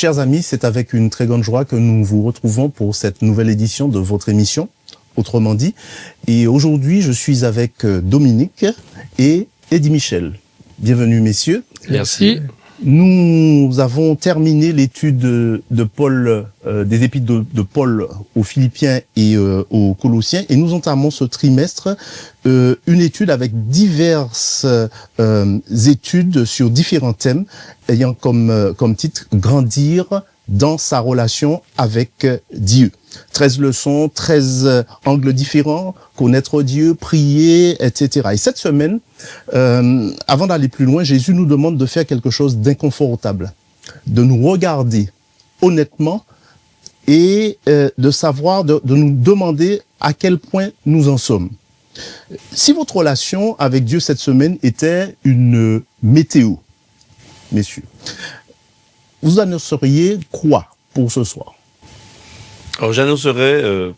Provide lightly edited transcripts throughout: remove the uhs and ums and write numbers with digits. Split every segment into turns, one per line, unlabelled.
Chers amis, c'est avec une très grande joie que nous vous retrouvons pour cette nouvelle édition de votre émission, Autrement dit. Et aujourd'hui, je suis avec Dominique et Eddie Michel. Bienvenue, messieurs.
Merci.
Nous avons terminé l'étude de Paul, des épîtres de Paul aux Philippiens et aux Colossiens, et nous entamons ce trimestre une étude avec diverses études sur différents thèmes, ayant comme titre « Grandir dans sa relation avec Dieu ». 13 leçons, 13 angles différents, connaître Dieu, prier, etc. Et cette semaine, avant d'aller plus loin, Jésus nous demande de faire quelque chose d'inconfortable, de nous regarder honnêtement et de savoir, de nous demander à quel point nous en sommes. Si votre relation avec Dieu cette semaine était une météo, messieurs, vous annonceriez quoi pour ce soir?
Alors j'annoncerai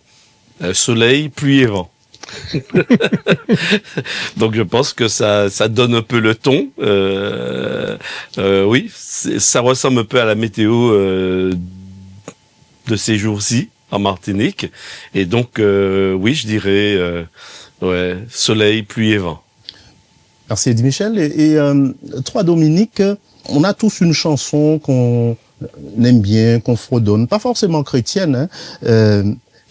soleil, pluie et vent. Donc je pense que ça donne un peu le ton. Oui, ça ressemble un peu à la météo de ces jours-ci en Martinique. Et donc oui, je dirais soleil, pluie et vent.
Merci Eddie Michel. Et toi Dominique, on a tous une chanson qu'on aime bien, qu'on fredonne, pas forcément chrétienne,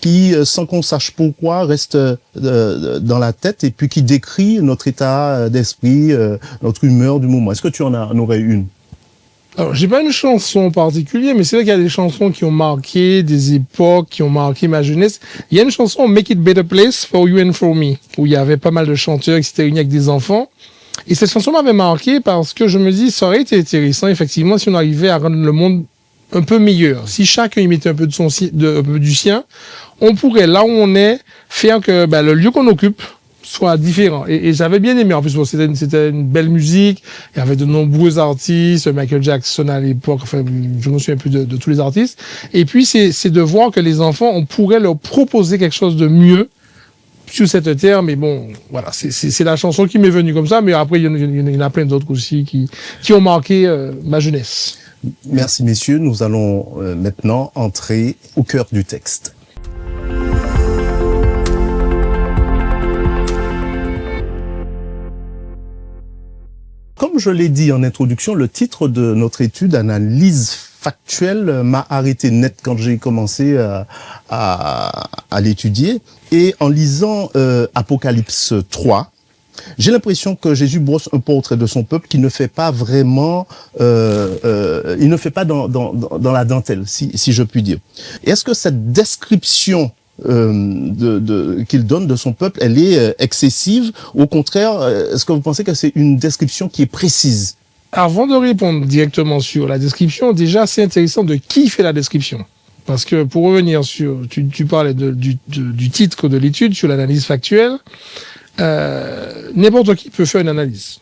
qui, sans qu'on sache pourquoi, reste dans la tête et puis qui décrit notre état d'esprit, notre humeur du moment. Est-ce que tu en aurais une?
Alors, j'ai pas une chanson particulière, mais c'est vrai qu'il y a des chansons qui ont marqué des époques, qui ont marqué ma jeunesse. Il y a une chanson, Make It Better Place for You and for Me, où il y avait pas mal de chanteurs qui s'étaient réunis avec des enfants. Et cette chanson m'avait marqué parce que je me dis, ça aurait été intéressant, effectivement, si on arrivait à rendre le monde un peu meilleur. Si chacun y mettait un peu un peu du sien, on pourrait, là où on est, faire que le lieu qu'on occupe soit différent. Et j'avais bien aimé. En plus, bon, c'était une belle musique. Il y avait de nombreux artistes, Michael Jackson à l'époque. Enfin, je me souviens plus de tous les artistes. Et puis, c'est de voir que les enfants, on pourrait leur proposer quelque chose de mieux sur cette terre, mais bon, voilà, c'est la chanson qui m'est venue comme ça, mais après, il y en a plein d'autres aussi qui ont marqué ma jeunesse.
Merci messieurs, nous allons maintenant entrer au cœur du texte. Comme je l'ai dit en introduction, le titre de notre étude, Analyse factuelle, m'a arrêté net quand j'ai commencé à l'étudier. Et en lisant Apocalypse 3, j'ai l'impression que Jésus brosse un portrait de son peuple qui ne fait pas vraiment, il ne fait pas dans la dentelle, si je puis dire. Et est-ce que cette description qu'il donne de son peuple, elle est excessive? Au contraire, est-ce que vous pensez que c'est une description qui est précise?
Avant de répondre directement sur la description, déjà, c'est intéressant de qui fait la description. Parce que pour revenir sur, tu parlais du titre de l'étude sur l'analyse factuelle, n'importe qui peut faire une analyse.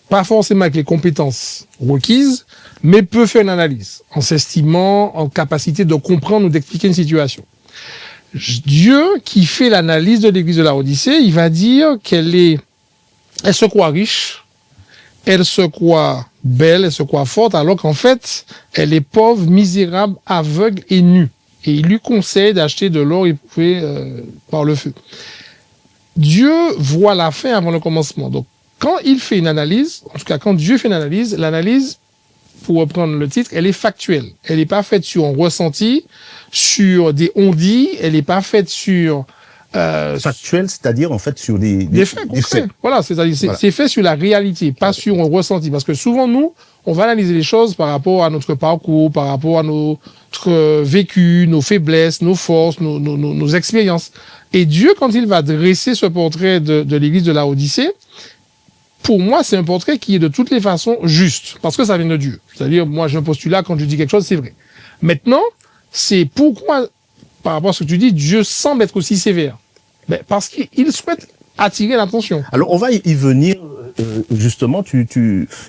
Pas forcément avec les compétences requises, mais peut faire une analyse en s'estimant en capacité de comprendre ou d'expliquer une situation. Dieu, qui fait l'analyse de l'église de la Odyssée, il va dire elle se croit riche, elle se croit belle, elle se croit forte, alors qu'en fait, elle est pauvre, misérable, aveugle et nue. Et il lui conseille d'acheter de l'or éprouvé par le feu. Dieu voit la fin avant le commencement. Donc, quand il fait une analyse, en tout cas, quand Dieu fait une analyse, l'analyse, pour reprendre le titre, elle est factuelle. Elle n'est pas faite sur un ressenti, sur des on-dit, elle n'est pas faite sur...
factuelle, c'est-à-dire, en fait, sur des
faits concrets. Voilà, c'est-à-dire, c'est fait sur la réalité, pas sur un ressenti. Parce que souvent, nous, on va analyser les choses par rapport à notre parcours, par rapport à notre vécu, nos faiblesses, nos forces, nos expériences. Et Dieu, quand il va dresser ce portrait de l'église de la Odyssée, pour moi, c'est un portrait qui est de toutes les façons juste, parce que ça vient de Dieu. C'est-à-dire, moi, j'ai un postulat, quand je dis quelque chose, c'est vrai. Maintenant, c'est pourquoi, par rapport à ce que tu dis, Dieu semble être aussi sévère. Ben, parce qu'il souhaite attirer l'attention.
Alors, on va y venir, justement, tu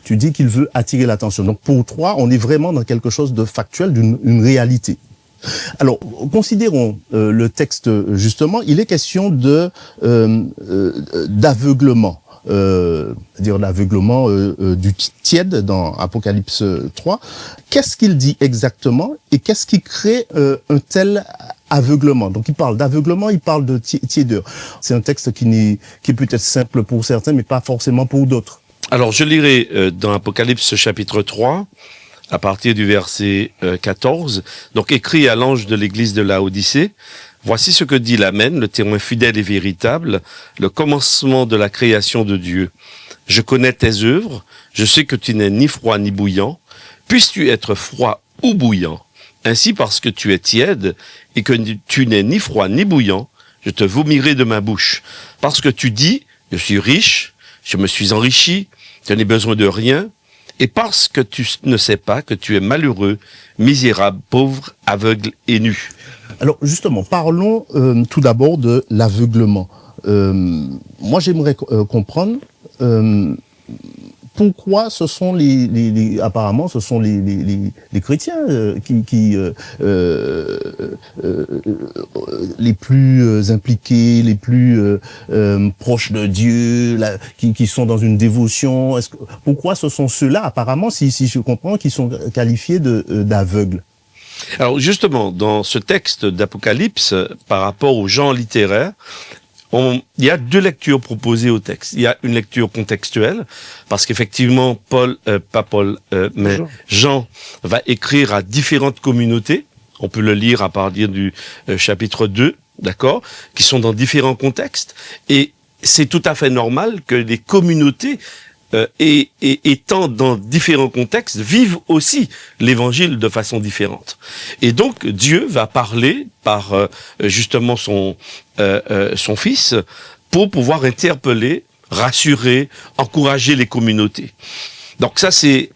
dis qu'il veut attirer l'attention. Donc, pour toi, on est vraiment dans quelque chose de factuel, d'une réalité. Alors, considérons le texte justement. Il est question de d'aveuglement. Dire l'aveuglement du tiède dans Apocalypse 3. Qu'est-ce qu'il dit exactement et qu'est-ce qui crée un tel aveuglement? Donc il parle d'aveuglement, il parle de tiédeur. C'est un texte qui est peut-être simple pour certains, mais pas forcément pour d'autres.
Alors je lirai dans Apocalypse chapitre 3, à partir du verset 14, donc écrit à l'ange de l'église de Laodicée. Voici ce que dit l'Amen, le témoin fidèle et véritable, le commencement de la création de Dieu. Je connais tes œuvres, je sais que tu n'es ni froid ni bouillant. Puisses-tu être froid ou bouillant? Ainsi, parce que tu es tiède et que tu n'es ni froid ni bouillant, je te vomirai de ma bouche. Parce que tu dis, je suis riche, je me suis enrichi, je n'ai besoin de rien, et parce que tu ne sais pas que tu es malheureux, misérable, pauvre, aveugle et nu.
Alors justement, parlons tout d'abord de l'aveuglement. Moi, j'aimerais comprendre pourquoi ce sont apparemment ce sont les chrétiens les plus impliqués, les plus proches de Dieu, qui sont dans une dévotion. Pourquoi ce sont ceux-là, apparemment, si je comprends, qui sont qualifiés d'aveugles?
Alors justement, dans ce texte d'Apocalypse, par rapport au genre littéraire, il y a deux lectures proposées au texte. Il y a une lecture contextuelle, parce qu'effectivement, mais Jean va écrire à différentes communautés. On peut le lire à partir du chapitre 2, d'accord, qui sont dans différents contextes. Et c'est tout à fait normal que les communautés étant dans différents contextes, vivent aussi l'évangile de façon différente. Et donc, Dieu va parler par justement son Fils pour pouvoir interpeller, rassurer, encourager les communautés. Donc ça, c'est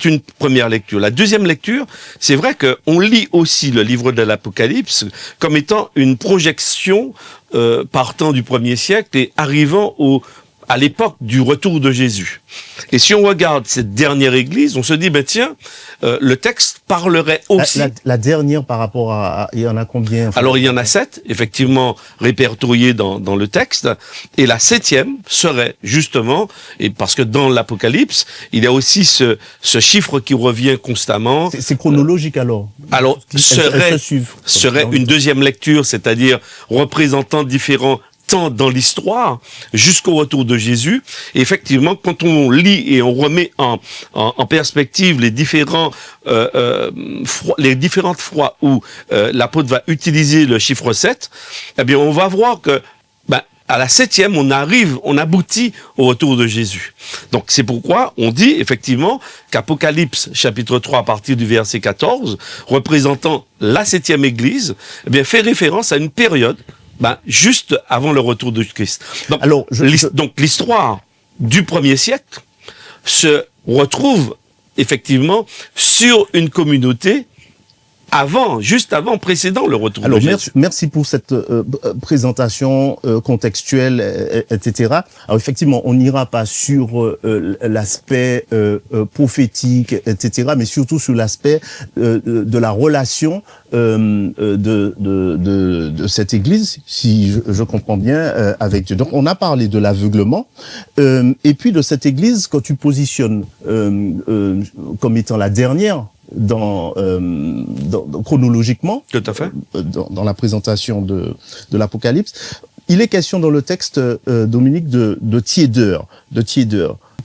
une première lecture. La deuxième lecture, c'est vrai qu'on lit aussi le livre de l'Apocalypse comme étant une projection partant du 1er siècle et arrivant à l'époque du retour de Jésus. Et si on regarde cette dernière église, on se dit, tiens, le texte parlerait aussi...
La dernière par rapport à... Il y en a combien?
Alors, il y en a 7, effectivement, répertoriés dans le texte. Et la 7e serait, justement, et parce que dans l'Apocalypse, il y a aussi ce chiffre qui revient constamment.
C'est chronologique, alors?
Alors, serait une deuxième lecture, c'est-à-dire représentant différents temps dans l'histoire jusqu'au retour de Jésus. Et effectivement, quand on lit et on remet en perspective les différentes fois où l'apôtre va utiliser le chiffre 7, eh bien, on va voir que à la 7e, on aboutit au retour de Jésus. Donc, c'est pourquoi on dit, effectivement, qu'Apocalypse, chapitre 3, à partir du verset 14, représentant la 7e église, eh bien, fait référence à une période juste avant le retour de Christ. Donc, donc l'histoire du 1er siècle se retrouve effectivement sur une communauté juste avant, précédant le retour de Jésus.
Merci pour cette présentation contextuelle, etc. Alors effectivement, on n'ira pas sur l'aspect prophétique, etc., mais surtout sur l'aspect de la relation de cette église, si je comprends bien, avec Dieu. Donc on a parlé de l'aveuglement, et puis de cette église que tu positionnes comme étant la dernière, chronologiquement,
tout à fait,
dans la présentation de l'Apocalypse, il est question dans le texte, Dominique, de tiédeur.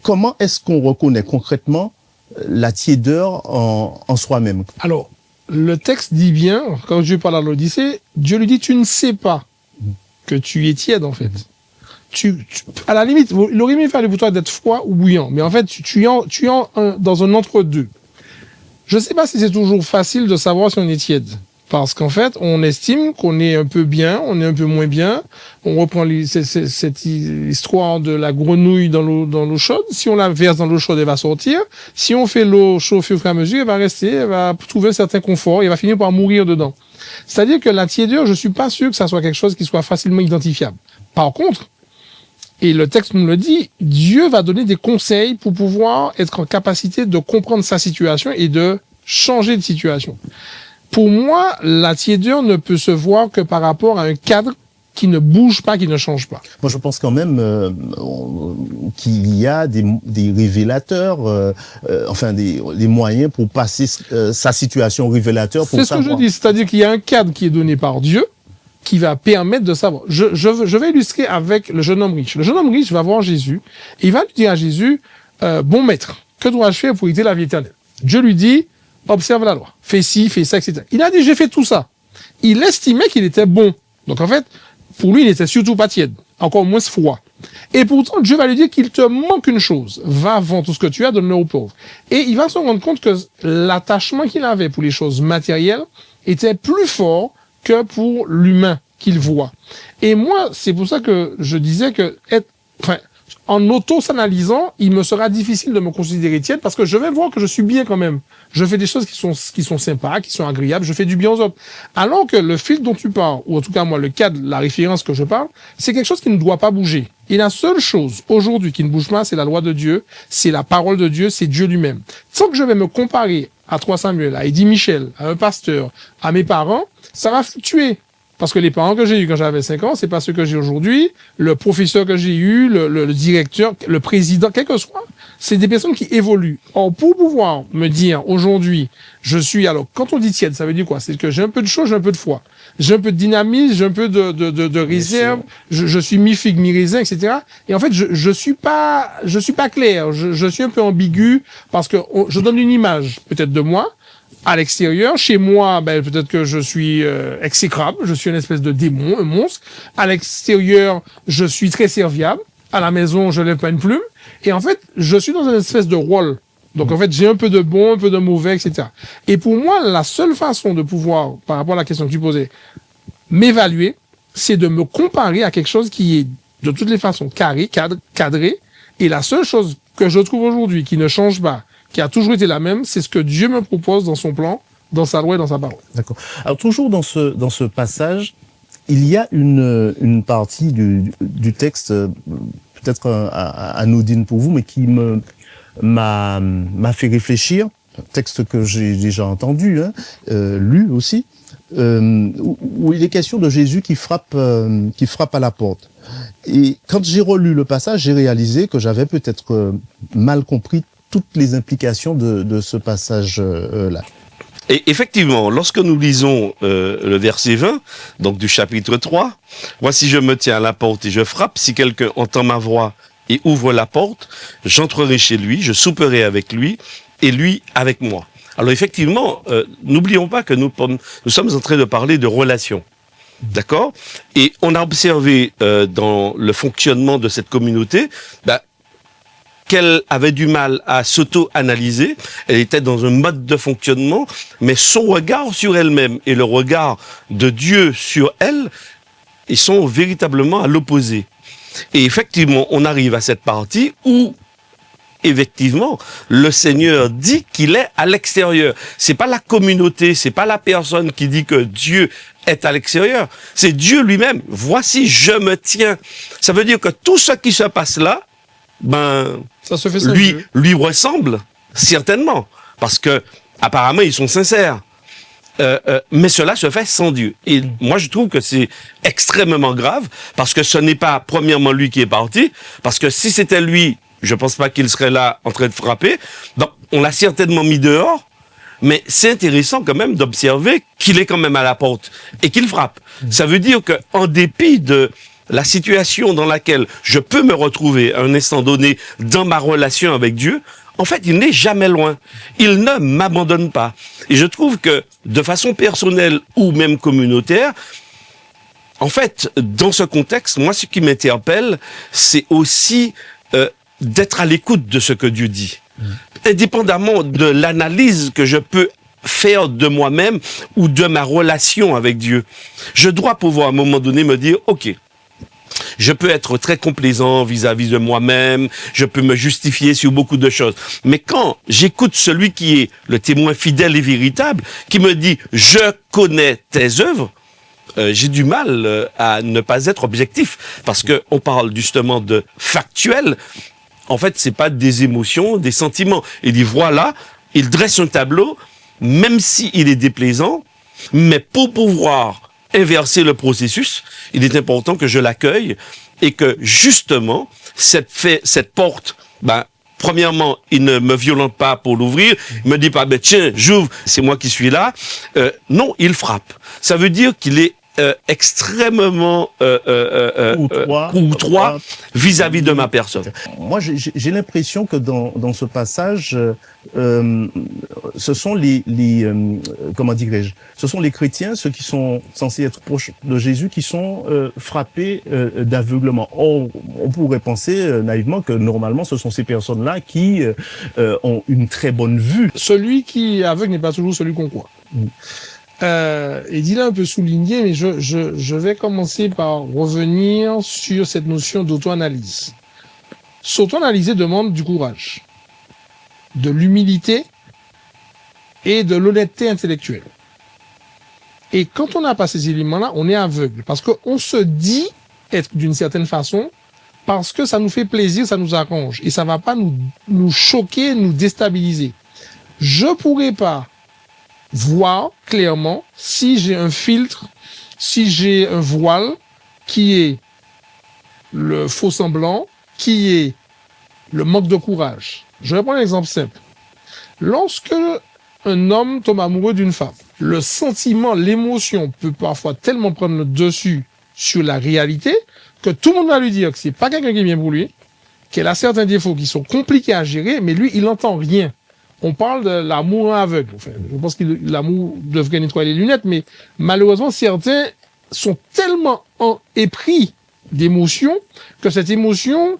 Comment est-ce qu'on reconnaît concrètement la tiédeur en soi-même?
Alors, le texte dit bien, quand Dieu parle à l'Odyssée, Dieu lui dit, tu ne sais pas que tu es tiède, en fait. À la limite, il aurait mieux fallu pour toi d'être froid ou bouillant, mais en fait, tu es dans un entre-deux. Je ne sais pas si c'est toujours facile de savoir si on est tiède. Parce qu'en fait, on estime qu'on est un peu bien, on est un peu moins bien. On reprend cette histoire de la grenouille dans l'eau chaude. Si on la verse dans l'eau chaude, elle va sortir. Si on fait l'eau chauffer au fur et à mesure, elle va rester, elle va trouver un certain confort, et elle va finir par mourir dedans. C'est-à-dire que la tiédeur, je suis pas sûr que ça soit quelque chose qui soit facilement identifiable. Par contre, et le texte nous le dit, Dieu va donner des conseils pour pouvoir être en capacité de comprendre sa situation et de changer de situation. Pour moi, la tiédeur ne peut se voir que par rapport à un cadre qui ne bouge pas, qui ne change pas.
Moi, je pense quand même qu'il y a des révélateurs, enfin des moyens pour passer sa situation au révélateur.
C'est ce que je dis, c'est-à-dire qu'il y a un cadre qui est donné par Dieu qui va permettre de savoir. Je vais illustrer avec le jeune homme riche. Le jeune homme riche va voir Jésus et il va lui dire à Jésus, bon maître, que dois-je faire pour hériter la vie éternelle? Dieu lui dit, observe la loi, fais ci, fais ça, etc. Il a dit, j'ai fait tout ça. Il estimait qu'il était bon. Donc en fait, pour lui, il n'était surtout pas tiède, encore moins froid. Et pourtant, Dieu va lui dire qu'il te manque une chose. Va, vends tout ce que tu as, donne-le aux pauvres. Et il va se rendre compte que l'attachement qu'il avait pour les choses matérielles était plus fort que pour l'humain qu'il voit. Et moi, c'est pour ça que je disais que en auto-s'analysant, il me sera difficile de me considérer tiède parce que je vais voir que je suis bien quand même. Je fais des choses qui sont sympas, qui sont agréables, je fais du bien aux autres. Alors que le fil dont tu parles, ou en tout cas moi le cadre, la référence que je parle, c'est quelque chose qui ne doit pas bouger. Et la seule chose aujourd'hui qui ne bouge pas, c'est la loi de Dieu, c'est la parole de Dieu, c'est Dieu lui-même. Sans que je vais me comparer à 3 Samuel, à Eddie Michel, à un pasteur, à mes parents, ça va fluctuer. Parce que les parents que j'ai eus quand j'avais 5 ans, c'est pas ceux que j'ai aujourd'hui. Le professeur que j'ai eu, le directeur, le président, quel que soit, c'est des personnes qui évoluent. Or, pour pouvoir me dire aujourd'hui, alors, quand on dit tiède, ça veut dire quoi? C'est que j'ai un peu de chaud, j'ai un peu de froid. J'ai un peu de dynamisme, j'ai un peu de réserve. Je suis mi-figue, mi-raisin, etc. Et en fait, je suis pas clair. Je suis un peu ambigu parce que je donne une image, peut-être de moi. À l'extérieur, chez moi, peut-être que je suis exécrable, je suis une espèce de démon, un monstre. À l'extérieur, je suis très serviable. À la maison, je lève pas une plume. Et en fait, je suis dans une espèce de rôle. Donc en fait, j'ai un peu de bon, un peu de mauvais, etc. Et pour moi, la seule façon de pouvoir, par rapport à la question que tu posais, m'évaluer, c'est de me comparer à quelque chose qui est de toutes les façons carré, cadré. Et la seule chose que je trouve aujourd'hui qui ne change pas, qui a toujours été la même, c'est ce que Dieu me propose dans son plan, dans sa loi et dans sa parole.
D'accord. Alors toujours dans ce passage, il y a une partie du texte, peut-être anodine pour vous, mais qui m'a fait réfléchir. Un texte que j'ai déjà entendu, lu aussi, où il est question de Jésus qui frappe à la porte. Et quand j'ai relu le passage, j'ai réalisé que j'avais peut-être mal compris toutes les implications de ce passage-là.
Et effectivement, lorsque nous lisons le verset 20, donc du chapitre 3, « Voici je me tiens à la porte et je frappe, si quelqu'un entend ma voix et ouvre la porte, j'entrerai chez lui, je souperai avec lui et lui avec moi. » Alors effectivement, n'oublions pas que nous sommes en train de parler de relations. D'accord? Et on a observé dans le fonctionnement de cette communauté, qu'elle avait du mal à s'auto-analyser, elle était dans un mode de fonctionnement, mais son regard sur elle-même et le regard de Dieu sur elle, ils sont véritablement à l'opposé. Et effectivement, on arrive à cette partie où, effectivement, le Seigneur dit qu'il est à l'extérieur. C'est pas la communauté, c'est pas la personne qui dit que Dieu est à l'extérieur, c'est Dieu lui-même. Voici, je me tiens. Ça veut dire que tout ce qui se passe là,
ça se fait
lui ressemble, certainement, parce que apparemment ils sont sincères. Mais cela se fait sans Dieu. Et moi, je trouve que c'est extrêmement grave, parce que ce n'est pas, premièrement, lui qui est parti, parce que si c'était lui, je pense pas qu'il serait là en train de frapper. Donc, on l'a certainement mis dehors, mais c'est intéressant quand même d'observer qu'il est quand même à la porte et qu'il frappe. Ça veut dire que, en dépit de la situation dans laquelle je peux me retrouver à un instant donné dans ma relation avec Dieu, en fait, il n'est jamais loin. Il ne m'abandonne pas. Et je trouve que, de façon personnelle ou même communautaire, en fait, dans ce contexte, moi, ce qui m'interpelle, c'est aussi d'être à l'écoute de ce que Dieu dit. Indépendamment de l'analyse que je peux faire de moi-même ou de ma relation avec Dieu. Je dois pouvoir, à un moment donné, me dire, OK, je peux être très complaisant vis-à-vis de moi-même, je peux me justifier sur beaucoup de choses. Mais quand j'écoute celui qui est le témoin fidèle et véritable, qui me dit « je connais tes œuvres », j'ai du mal à ne pas être objectif, parce que on parle justement de factuel. En fait, c'est pas des émotions, des sentiments. Il dit voilà, il dresse un tableau, même s'il est déplaisant, Mais pour pouvoir inverser le processus, il est important que je l'accueille et que justement cette porte, premièrement, il ne me violente pas pour l'ouvrir. Il me dit pas, tiens, j'ouvre, c'est moi qui suis là. Non, il frappe. Ça veut dire qu'il est extrêmement courtois vis-à-vis de ma personne.
Moi, j'ai l'impression que dans ce passage, ce sont comment dirais-je, ce sont les chrétiens, ceux qui sont censés être proches de Jésus, qui sont frappés d'aveuglement. Or, on pourrait penser naïvement que normalement, ce sont ces personnes-là qui ont une très bonne vue.
Celui qui est aveugle n'est pas toujours celui qu'on croit. Et il a un peu souligné, mais je vais commencer par revenir sur cette notion d'auto-analyse. S'auto-analyser demande du courage, de l'humilité et de l'honnêteté intellectuelle. Et quand on n'a pas ces éléments-là, on est aveugle, parce qu'on se dit être d'une certaine façon, parce que ça nous fait plaisir, ça nous arrange, et ça va pas nous choquer, nous déstabiliser. Je pourrais pas voir clairement si j'ai un filtre, si j'ai un voile qui est le faux semblant, qui est le manque de courage. Je vais prendre un exemple simple. Lorsque un homme tombe amoureux d'une femme, le sentiment, l'émotion peut parfois tellement prendre le dessus sur la réalité que tout le monde va lui dire que c'est pas quelqu'un qui est bien pour lui, qu'elle a certains défauts qui sont compliqués à gérer, mais lui, il n'entend rien. On parle de l'amour aveugle. Enfin, je pense que l'amour devrait nettoyer les lunettes, mais malheureusement, certains sont tellement épris d'émotion que cette émotion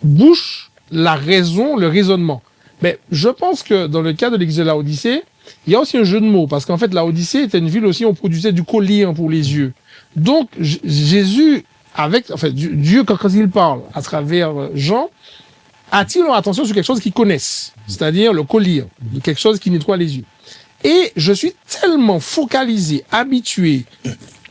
bouche la raison, le raisonnement. Mais je pense que dans le cas de l'église de Laodicée, il y a aussi un jeu de mots, parce qu'en fait, Laodicée était une ville aussi où on produisait du collyre pour les yeux. Donc, Jésus, Dieu, quand il parle à travers Jean, attire leur attention sur quelque chose qu'ils connaissent, c'est-à-dire le collyre, quelque chose qui nettoie les yeux. Et je suis tellement focalisé, habitué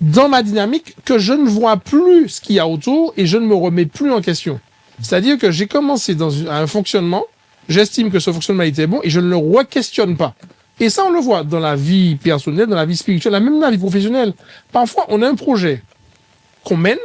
dans ma dynamique que je ne vois plus ce qu'il y a autour et je ne me remets plus en question. C'est-à-dire que j'ai commencé un fonctionnement, j'estime que ce fonctionnement était bon et je ne le re-questionne pas. Et ça, on le voit dans la vie personnelle, dans la vie spirituelle, même dans la vie professionnelle. Parfois, on a un projet qu'on mène.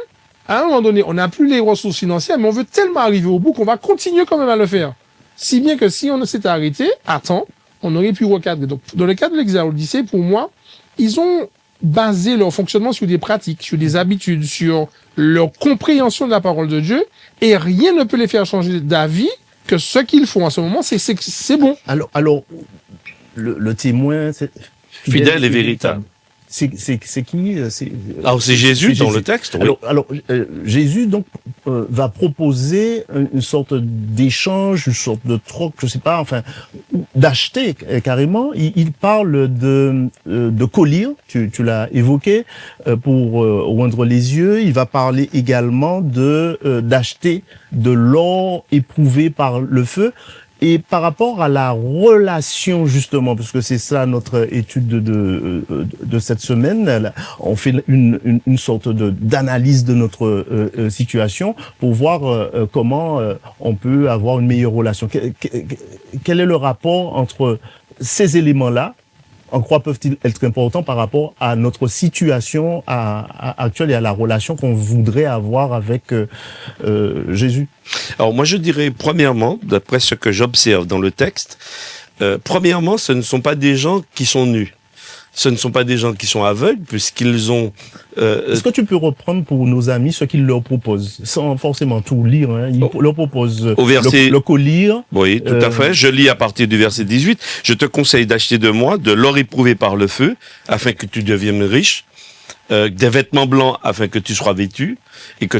À un moment donné, on n'a plus les ressources financières, mais on veut tellement arriver au bout qu'on va continuer quand même à le faire. Si bien que si on s'était arrêté, à temps, on aurait pu recadrer. Donc, dans le cas de l'église de Laodicée, pour moi, ils ont basé leur fonctionnement sur des pratiques, sur des habitudes, sur leur compréhension de la parole de Dieu, et rien ne peut les faire changer d'avis que ce qu'ils font en ce moment, c'est bon.
Alors, le témoin, c'est
fidèle et véritable.
C'est qui?
C'est Jésus dans le texte. Oui.
Alors Jésus donc va proposer une sorte d'échange, une sorte de troc, je sais pas, enfin d'acheter carrément. Il parle de collyre, tu l'as évoqué, pour oindre les yeux. Il va parler également d'acheter de l'or éprouvé par le feu. Et par rapport à la relation, justement, parce que c'est ça notre étude de cette semaine, on fait une sorte d'analyse de notre situation pour voir comment on peut avoir une meilleure relation. Quel est le rapport entre ces éléments-là? En quoi peuvent-ils être importants par rapport à notre situation actuelle et à la relation qu'on voudrait avoir avec Jésus?
Alors moi je dirais premièrement, d'après ce que j'observe dans le texte, premièrement ce ne sont pas des gens qui sont nus. Ce ne sont pas des gens qui sont aveugles, puisqu'ils ont...
Est-ce que tu peux reprendre pour nos amis ce qu'ils leur proposent, sans forcément tout lire, hein? Ils leur proposent
au verset...
le collyre.
Oui, tout à fait. Je lis à partir du verset 18. « Je te conseille d'acheter de moi de l'or éprouvé par le feu, afin que tu deviennes riche, des vêtements blancs afin que tu sois vêtu, et que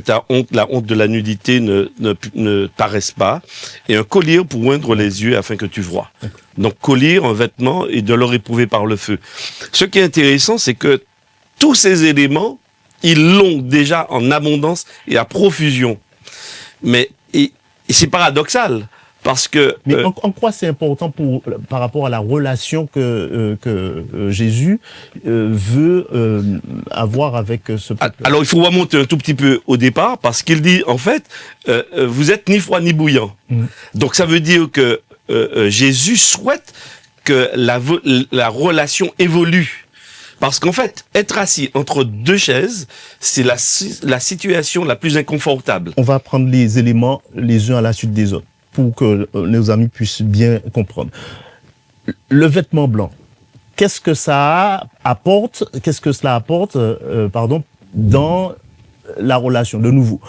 la honte de la nudité ne paraisse pas, et un collier pour oindre les yeux afin que tu vois. » Donc collier, un vêtement et de l'or éprouvé par le feu. Ce qui est intéressant, c'est que tous ces éléments, ils l'ont déjà en abondance et à profusion. Mais et c'est paradoxal. Parce que
mais en quoi c'est important par rapport à la relation que Jésus veut avoir avec ce peuple?
Alors il faut remonter un tout petit peu au départ, parce qu'il dit en fait vous êtes ni froid ni bouillant. Donc ça veut dire que Jésus souhaite que la relation évolue. Parce qu'en fait, être assis entre deux chaises, c'est la situation la plus inconfortable.
On va prendre les éléments les uns à la suite des autres pour que nos amis puissent bien comprendre. Le vêtement blanc, qu'est-ce que ça apporte, dans la relation, de nouveau.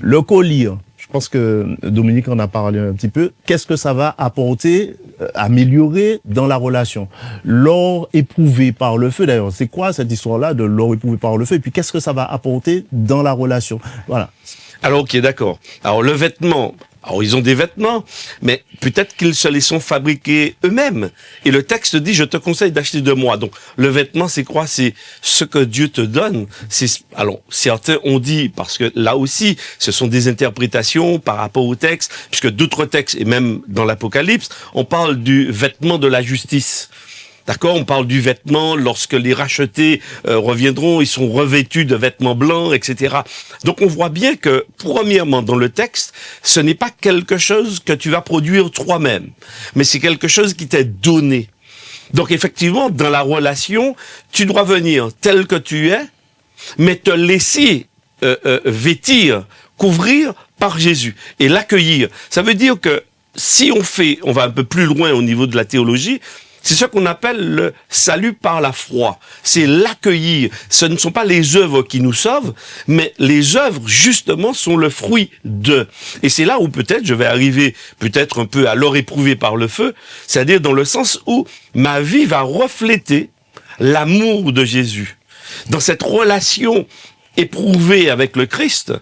Le collier, je pense que Dominique en a parlé un petit peu, qu'est-ce que ça va apporter, améliorer dans la relation. L'or éprouvé par le feu, d'ailleurs, c'est quoi cette histoire-là de l'or éprouvé par le feu, et puis qu'est-ce que ça va apporter dans la relation. Voilà.
Alors, ok, d'accord. Alors, le vêtement, alors ils ont des vêtements, mais peut-être qu'ils se les sont fabriqués eux-mêmes. Et le texte dit, je te conseille d'acheter de moi. Donc, le vêtement, c'est quoi? C'est ce que Dieu te donne. Alors, certains ont dit, parce que là aussi, ce sont des interprétations par rapport au texte, puisque d'autres textes, et même dans l'Apocalypse, on parle du vêtement de la justice. D'accord, on parle du vêtement lorsque les rachetés reviendront, ils sont revêtus de vêtements blancs, etc. Donc on voit bien que, premièrement, dans le texte, ce n'est pas quelque chose que tu vas produire toi-même, mais c'est quelque chose qui t'est donné. Donc effectivement, dans la relation, tu dois venir tel que tu es, mais te laisser vêtir, couvrir par Jésus et l'accueillir. Ça veut dire que si on va un peu plus loin au niveau de la théologie, c'est ce qu'on appelle le salut par la foi. C'est l'accueillir. Ce ne sont pas les œuvres qui nous sauvent, mais les œuvres, justement, sont le fruit de. Et c'est là où peut-être je vais arriver peut-être un peu à l'or éprouvé par le feu, c'est-à-dire dans le sens où ma vie va refléter l'amour de Jésus. Dans cette relation éprouvée avec le Christ,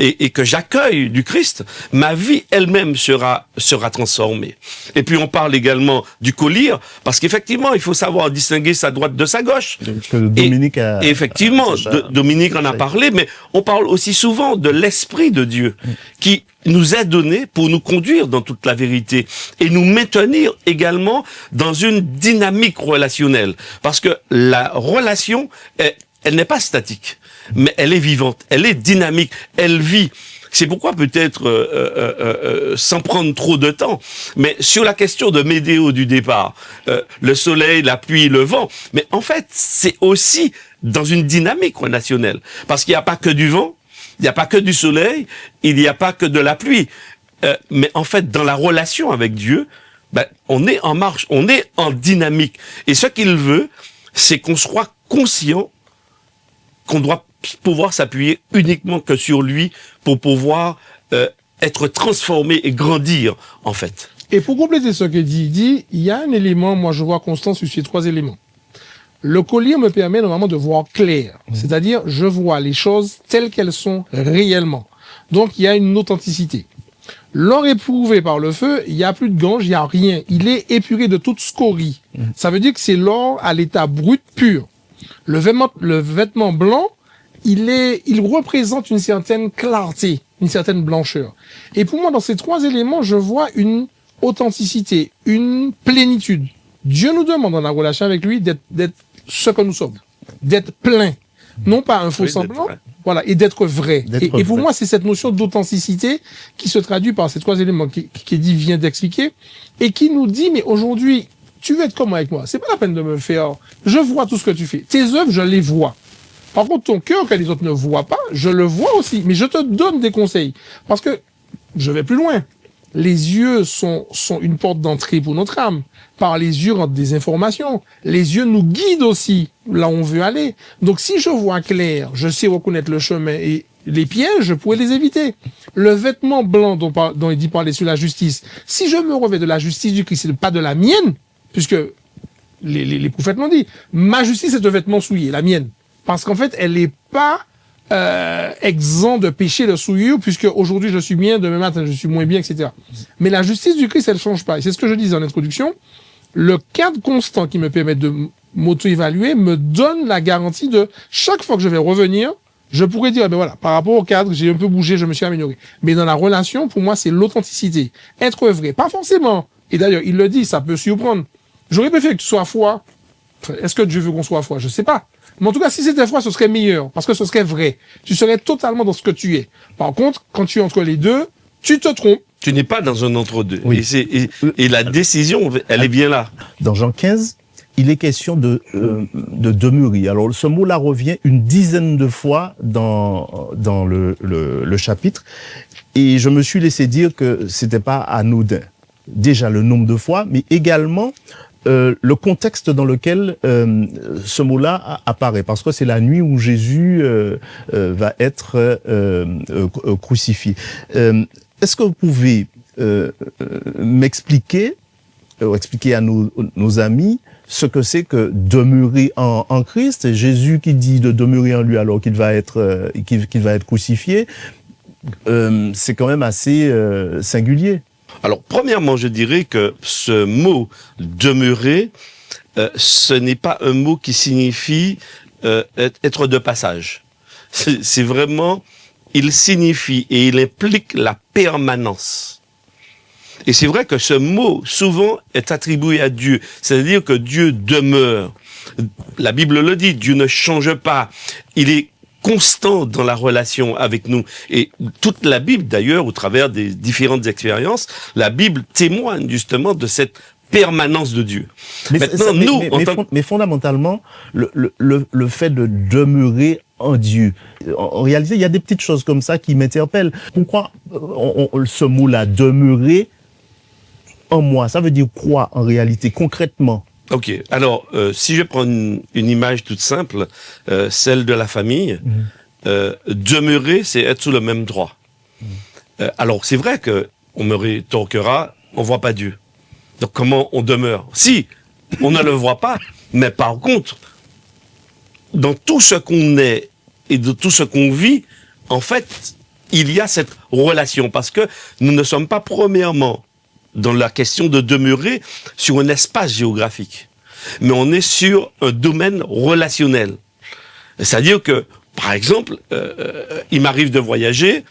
et que j'accueille du Christ, ma vie elle-même sera transformée. Et puis on parle également du collier, parce qu'effectivement, il faut savoir distinguer sa droite de sa gauche. Dominique Dominique en a parlé, mais on parle aussi souvent de l'Esprit de Dieu, qui nous est donné pour nous conduire dans toute la vérité, et nous maintenir également dans une dynamique relationnelle. Parce que la relation, elle n'est pas statique, mais elle est vivante, elle est dynamique, elle vit. C'est pourquoi peut-être, sans prendre trop de temps, mais sur la question de météo du départ, le soleil, la pluie, le vent, mais en fait, c'est aussi dans une dynamique relationnelle. Parce qu'il n'y a pas que du vent, il n'y a pas que du soleil, il n'y a pas que de la pluie. Mais en fait, dans la relation avec Dieu, on est en marche, on est en dynamique. Et ce qu'il veut, c'est qu'on soit conscient qu'on doit pouvoir s'appuyer uniquement que sur lui pour pouvoir être transformé et grandir, en fait.
Et pour compléter ce que dit, il y a un élément, moi je vois constant sur ces trois éléments. Le collier me permet normalement de voir clair, c'est-à-dire je vois les choses telles qu'elles sont réellement. Donc il y a une authenticité. L'or éprouvé par le feu, il n'y a plus de gange, il n'y a rien. Il est épuré de toute scorie. Ça veut dire que c'est l'or à l'état brut pur. Le vêtement blanc, il représente une certaine clarté, une certaine blancheur. Et pour moi, dans ces trois éléments, je vois une authenticité, une plénitude. Dieu nous demande dans la relation avec lui d'être ce que nous sommes, d'être plein, non pas un faux semblant, voilà, et d'être vrai. Et pour moi, c'est cette notion d'authenticité qui se traduit par ces trois éléments qu'Eddie vient d'expliquer et qui nous dit, mais aujourd'hui, tu veux être comment avec moi? C'est pas la peine de me faire. Je vois tout ce que tu fais. Tes œuvres, je les vois. Par contre, ton cœur que les autres ne voient pas, je le vois aussi. Mais je te donne des conseils. Parce que, je vais plus loin. Les yeux sont une porte d'entrée pour notre âme. Par les yeux, rentrent des informations. Les yeux nous guident aussi là où on veut aller. Donc, si je vois clair, je sais reconnaître le chemin et les pièges, je pourrais les éviter. Le vêtement blanc dont Eddie parlait sur la justice, si je me revêt de la justice du Christ et pas de la mienne, puisque les prophètes l'ont dit, ma justice est un vêtement souillé, la mienne. Parce qu'en fait, elle n'est pas exempt de péché, de souillure, puisque aujourd'hui je suis bien, demain matin je suis moins bien, etc. Mais la justice du Christ, elle change pas. Et c'est ce que je disais en introduction. Le cadre constant qui me permet de m'auto-évaluer me donne la garantie de chaque fois que je vais revenir, je pourrais dire, ben voilà, par rapport au cadre, j'ai un peu bougé, je me suis amélioré. Mais dans la relation, pour moi, c'est l'authenticité. Être vrai. Pas forcément. Et d'ailleurs, il le dit, ça peut surprendre. J'aurais préféré que tu sois foi. Est-ce que Dieu veut qu'on soit foi? Je sais pas. Mais en tout cas, si c'était foi, ce serait meilleur. Parce que ce serait vrai. Tu serais totalement dans ce que tu es. Par contre, quand tu es entre les deux, tu te trompes.
Tu n'es pas dans un entre-deux.
Oui.
Et la décision, elle est bien là.
Dans Jean 15, il est question de demeurer. Alors ce mot-là revient une dizaine de fois dans le chapitre, et je me suis laissé dire que c'était pas anodin. Déjà le nombre de fois, mais également le contexte dans lequel ce mot-là apparaît, parce que c'est la nuit où Jésus va être crucifié. Est-ce que vous pouvez m'expliquer, expliquer à nos amis ce que c'est que demeurer en Christ? Jésus qui dit de demeurer en lui alors qu'il va être crucifié, c'est quand même assez singulier.
Alors, premièrement, je dirais que ce mot « demeurer », ce n'est pas un mot qui signifie être de passage. C'est vraiment, il signifie et il implique la permanence. Et c'est vrai que ce mot, souvent, est attribué à Dieu. C'est-à-dire que Dieu demeure. La Bible le dit, Dieu ne change pas. Il est constant dans la relation avec nous. Et toute la Bible, d'ailleurs, au travers des différentes expériences, la Bible témoigne justement de cette permanence de Dieu.
Mais fondamentalement, le fait de demeurer en Dieu, en réalité, il y a des petites choses comme ça qui m'interpellent. Pourquoi ce mot-là, demeurer en moi, ça veut dire quoi en réalité, concrètement?
Ok, alors si je prends une image toute simple, celle de la famille, demeurer, c'est être sous le même droit. Alors c'est vrai que on me rétorquera, on voit pas Dieu. Donc comment on demeure? Si, on ne le voit pas, mais par contre, dans tout ce qu'on est et de tout ce qu'on vit, en fait, il y a cette relation, parce que nous ne sommes pas premièrement dans la question de demeurer sur un espace géographique, mais on est sur un domaine relationnel. C'est-à-dire que, par exemple, il m'arrive de voyager,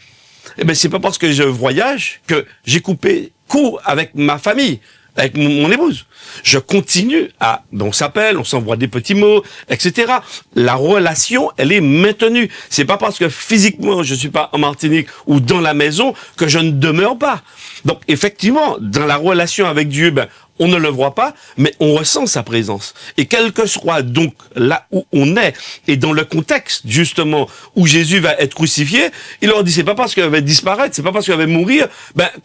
eh ben c'est pas parce que je voyage que j'ai coupé court avec ma famille, avec mon épouse. Je continue on s'appelle, on s'envoie des petits mots, etc. La relation, elle est maintenue. C'est pas parce que physiquement je suis pas en Martinique ou dans la maison que je ne demeure pas. Donc effectivement, dans la relation avec Dieu, on ne le voit pas, mais on ressent sa présence. Et quel que soit donc là où on est, et dans le contexte justement où Jésus va être crucifié, il leur dit c'est pas parce qu'il va disparaître, c'est pas parce qu'il va mourir,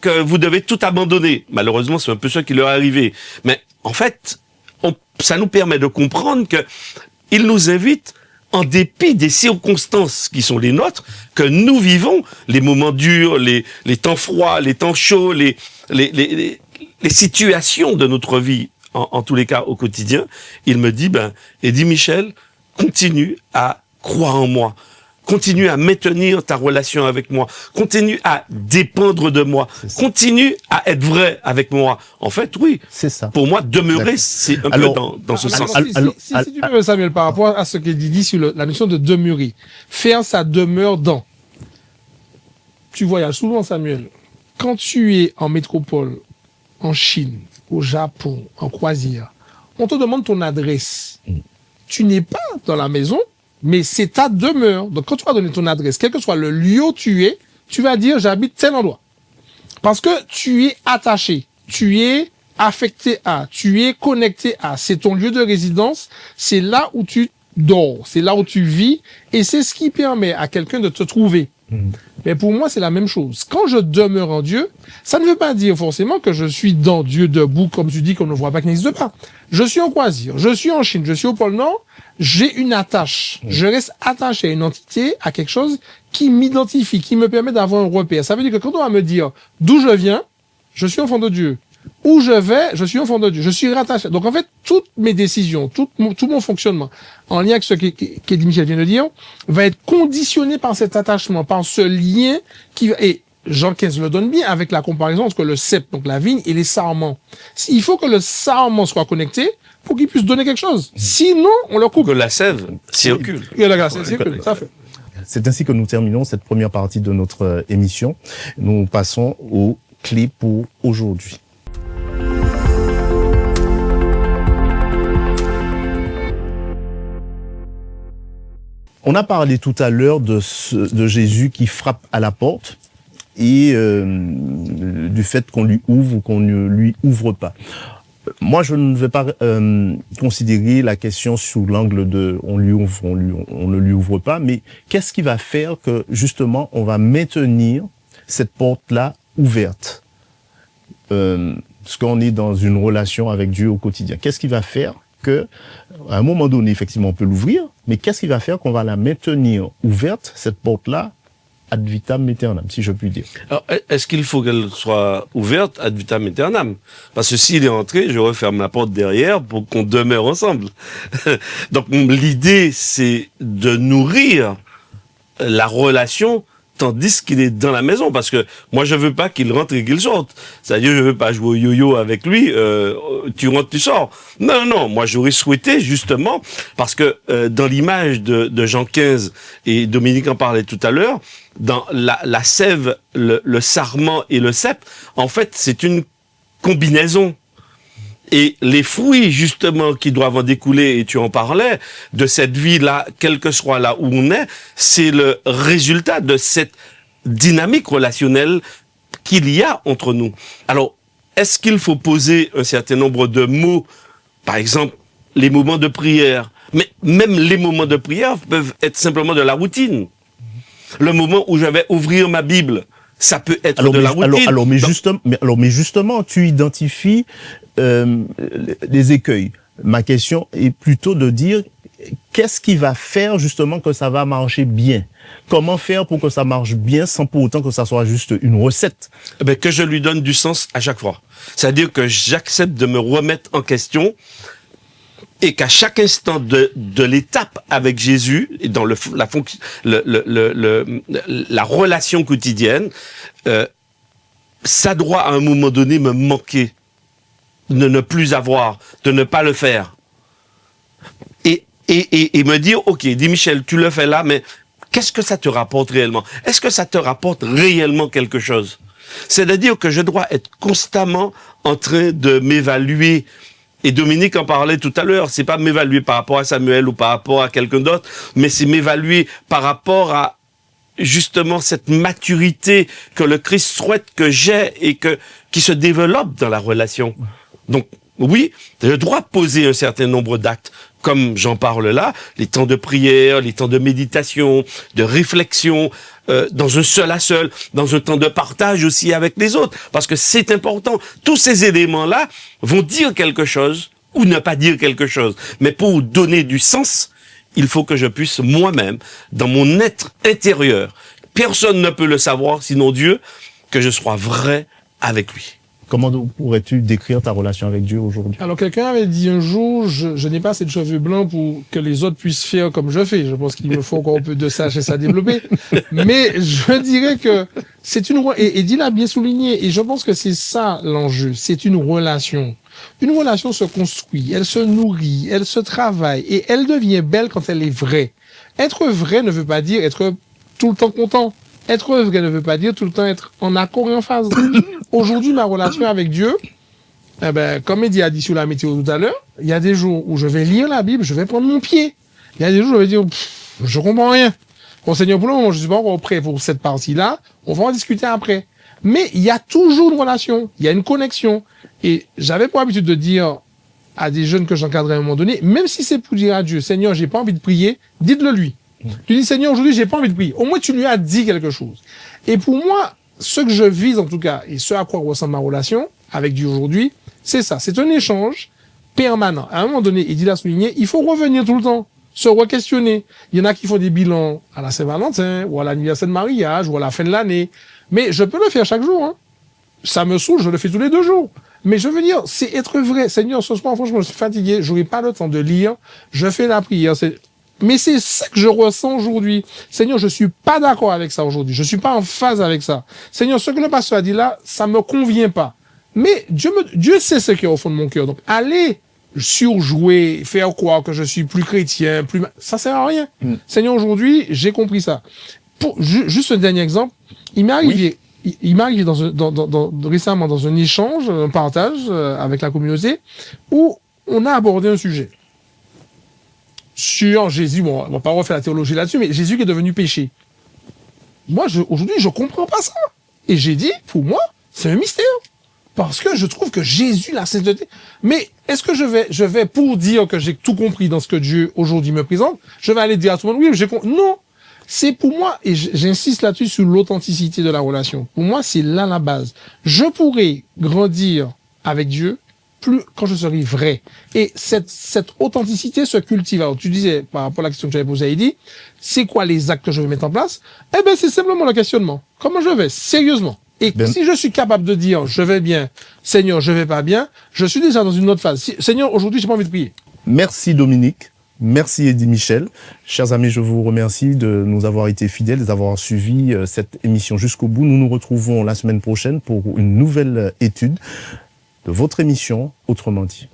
que vous devez tout abandonner. Malheureusement, c'est un peu ça qui leur est arrivé. Mais en fait, ça nous permet de comprendre que il nous invite, en dépit des circonstances qui sont les nôtres, que nous vivons, les moments durs, les temps froids, les temps chauds, les situations de notre vie, en tous les cas au quotidien, il me dit, Eddy Michel, continue à croire en moi, continue à maintenir ta relation avec moi, continue à dépendre de moi, continue à être vrai avec moi. En fait, oui, c'est ça. Pour moi, demeurer, c'est un peu dans ce sens.
Si tu veux, Samuel, par rapport à ce qu'il dit sur la notion de demeurer, faire sa demeure dans. Tu voyages souvent, Samuel. Quand tu es en métropole, en Chine, au Japon, en croisière, on te demande ton adresse. Tu n'es pas dans la maison, mais c'est ta demeure. Donc, quand tu vas donner ton adresse, quel que soit le lieu où tu es, tu vas dire j'habite tel endroit. Parce que tu es attaché, tu es affecté à, tu es connecté à. C'est ton lieu de résidence, c'est là où tu dors, c'est là où tu vis, et c'est ce qui permet à quelqu'un de te trouver. Mais pour moi, c'est la même chose. Quand je demeure en Dieu, ça ne veut pas dire forcément que je suis dans Dieu debout, comme tu dis, qu'on ne voit pas, qu'il n'existe pas. Je suis en croisière, je suis en Chine, je suis au pôle Nord, j'ai une attache. Je reste attaché à une entité, à quelque chose qui m'identifie, qui me permet d'avoir un repère. Ça veut dire que quand on va me dire d'où je viens, je suis enfant de Dieu. Où je vais, je suis enfant de Dieu. Je suis rattaché. Donc en fait, toutes mes décisions, tout mon fonctionnement, en lien avec ce qu'Eddy Michel vient de dire, va être conditionné par cet attachement, par ce lien qui va... Et Jean XV le donne bien avec la comparaison entre le cep, donc la vigne, et les sarments. Il faut que le sarment soit connecté pour qu'il puisse donner quelque chose. Sinon, on le coupe.
Que la sève circule.
C'est ainsi que nous terminons cette première partie de notre émission. Nous passons aux clés pour aujourd'hui. On a parlé tout à l'heure de Jésus qui frappe à la porte et du fait qu'on lui ouvre ou qu'on ne lui ouvre pas. moi, je ne vais pas considérer la question sous l'angle de on ne lui ouvre pas, mais qu'est-ce qui va faire que, justement, on va maintenir cette porte-là ouverte? Parce qu'on est dans une relation avec Dieu au quotidien. Qu'est-ce qui va faire que, à un moment donné, effectivement, on peut l'ouvrir, mais qu'est-ce qui va faire qu'on va la maintenir ouverte, cette porte-là, ad vitam aeternam, si je puis dire?
Alors, est-ce qu'il faut qu'elle soit ouverte ad vitam aeternam? Parce que s'il est entré, je referme la porte derrière pour qu'on demeure ensemble. Donc, l'idée, c'est de nourrir la relation tandis qu'il est dans la maison, parce que moi je veux pas qu'il rentre et qu'il sorte. C'est-à-dire je veux pas jouer au yo-yo avec lui, tu rentres, tu sors. Non, moi j'aurais souhaité justement, parce que dans l'image de Jean 15, et Dominique en parlait tout à l'heure, dans la sève, le sarment et le cep, en fait c'est une combinaison. Et les fruits, justement, qui doivent en découler, et tu en parlais, de cette vie-là, quel que soit là où on est, c'est le résultat de cette dynamique relationnelle qu'il y a entre nous. Alors, est-ce qu'il faut poser un certain nombre de mots, par exemple, les moments de prière, mais même les moments de prière peuvent être simplement de la routine. Le moment où je vais ouvrir ma Bible, ça peut être de la routine.
Mais justement, tu identifies les écueils. Ma question est plutôt de dire qu'est-ce qui va faire justement que ça va marcher bien? Comment faire pour que ça marche bien sans pour autant que ça soit juste une recette?
Que je lui donne du sens à chaque fois. C'est-à-dire que j'accepte de me remettre en question et qu'à chaque instant de l'étape avec Jésus, et dans la relation quotidienne, ça doit à un moment donné me manquer, de ne plus avoir, de ne pas le faire. Et me dire, ok, dis Michel, tu le fais là, mais qu'est-ce que ça te rapporte réellement? Est-ce que ça te rapporte réellement quelque chose? C'est-à-dire que je dois être constamment en train de m'évaluer. Et Dominique en parlait tout à l'heure, c'est pas m'évaluer par rapport à Samuel ou par rapport à quelqu'un d'autre, mais c'est m'évaluer par rapport à justement cette maturité que le Christ souhaite que j'ai et qui se développe dans la relation. Donc, oui, je dois poser un certain nombre d'actes, comme j'en parle là, les temps de prière, les temps de méditation, de réflexion, dans un seul à seul, dans un temps de partage aussi avec les autres, parce que c'est important. Tous ces éléments-là vont dire quelque chose ou ne pas dire quelque chose. Mais pour donner du sens, il faut que je puisse moi-même, dans mon être intérieur, personne ne peut le savoir, sinon Dieu, que je sois vrai avec lui.
Comment pourrais-tu décrire ta relation avec Dieu aujourd'hui?
Alors, quelqu'un avait dit un jour, je n'ai pas assez de cheveux blancs pour que les autres puissent faire comme je fais. Je pense qu'il me faut encore un peu de sagesse à développer. Mais je dirais que c'est et Dean a bien souligné, et je pense que c'est ça l'enjeu. C'est une relation. Une relation se construit, elle se nourrit, elle se travaille, et elle devient belle quand elle est vraie. Être vrai ne veut pas dire être tout le temps content. Être vrai ne veut pas dire tout le temps être en accord et en phase. Aujourd'hui, ma relation avec Dieu, comme Eddie a dit sur la météo tout à l'heure, il y a des jours où je vais lire la Bible, je vais prendre mon pied. Il y a des jours où je vais dire, je comprends rien. Bon, Seigneur, pour le moment, je suis pas encore prêt pour cette partie-là. On va en discuter après. Mais il y a toujours une relation. Il y a une connexion. Et j'avais pour habitude de dire à des jeunes que j'encadrais à un moment donné, même si c'est pour dire à Dieu, Seigneur, j'ai pas envie de prier, dites-le lui. Tu dis, Seigneur, aujourd'hui, j'ai pas envie de prier. Au moins, tu lui as dit quelque chose. Et pour moi, ce que je vise, en tout cas, et ce à quoi ressemble ma relation avec Dieu aujourd'hui, c'est ça. C'est un échange permanent. À un moment donné, il l'a souligné, il faut revenir tout le temps, se re-questionner. Il y en a qui font des bilans à la Saint-Valentin, ou à l'anniversaire de mariage, ou à la fin de l'année. Mais je peux le faire chaque jour, hein. Ça me saoule, je le fais tous les 2 jours. Mais je veux dire, c'est être vrai. Seigneur, ce soir, franchement, je suis fatigué, j'aurai pas le temps de lire, je fais la prière, mais c'est ça que je ressens aujourd'hui. Seigneur, je suis pas d'accord avec ça aujourd'hui. Je suis pas en phase avec ça. Seigneur, ce que le pasteur a dit là, ça me convient pas. Mais Dieu sait ce qu'il y a au fond de mon cœur. Donc, aller surjouer, faire croire que je suis plus chrétien, ça sert à rien. Seigneur, aujourd'hui, j'ai compris ça. Juste un dernier exemple. Il m'est arrivé récemment dans un échange, un partage avec la communauté, où on a abordé un sujet. Sur Jésus, bon, on va pas refaire la théologie là-dessus, mais Jésus qui est devenu péché. Moi, aujourd'hui, je comprends pas ça. Et j'ai dit, pour moi, c'est un mystère. parce que je trouve que Jésus, la sainteté, mais est-ce que je vais pour dire que j'ai tout compris dans ce que Dieu aujourd'hui me présente, je vais aller dire à tout le monde, oui, non. C'est pour moi, et j'insiste là-dessus sur l'authenticité de la relation. Pour moi, c'est là la base. Je pourrais grandir avec Dieu plus quand je serai vrai. Et cette authenticité se cultive. Alors, tu disais, par rapport à la question que j'avais posée à Eddie, c'est quoi les actes que je vais mettre en place? Eh ben, c'est simplement le questionnement. Comment je vais? Sérieusement. Et si je suis capable de dire, je vais bien, Seigneur, je vais pas bien, je suis déjà dans une autre phase. Seigneur, aujourd'hui, j'ai pas envie de prier.
Merci Dominique. Merci Eddie Michel. Chers amis, je vous remercie de nous avoir été fidèles, d'avoir suivi cette émission jusqu'au bout. Nous nous retrouvons la semaine prochaine pour une nouvelle étude de votre émission Autrement dit.